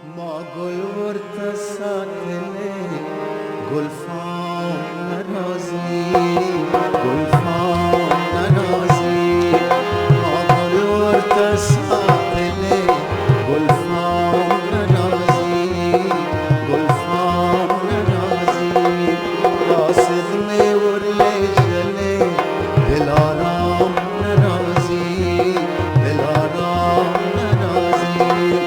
ما گل ورد ساکله گلفام نرازی گلفام نرازی ما گل ورد ساکله گلفام نرازی گلفام نرازی قاصد میں ورلے جلے دلارام نرازی دلارام نرازی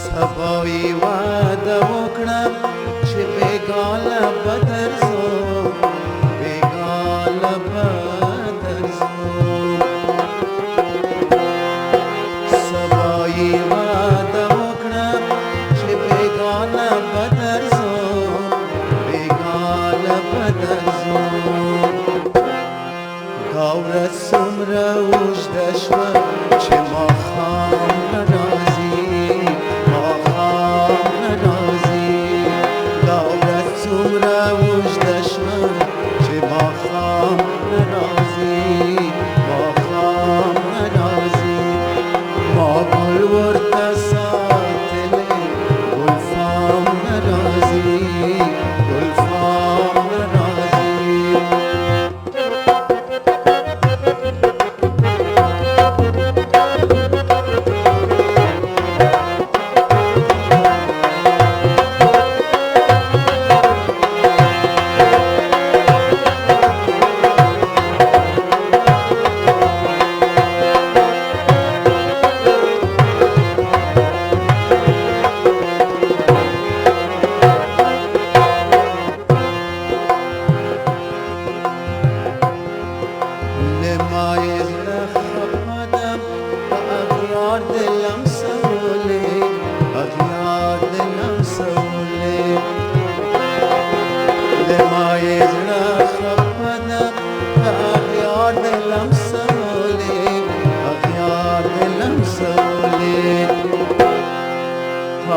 سبایی وعده وکړم چې بیګاله بدرځو بیګاله بدرځو سبایی وعده وکړم چې بیګاله بدرځو بیګاله بدرځو دا ورځ څومره اوږده شوه چې ماښام نه راځي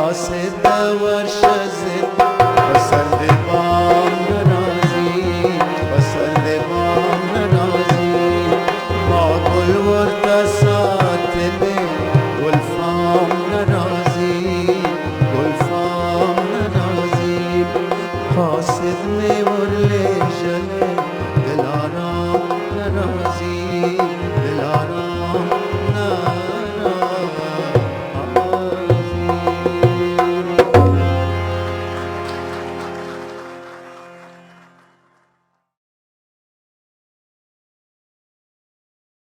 حاسد ورشه زد بسر د بام نرازی بسر د بام نرازی ما گل ورته ساتلی گلفام نرازی گلفام نرازی حاسد می ورلی ژلی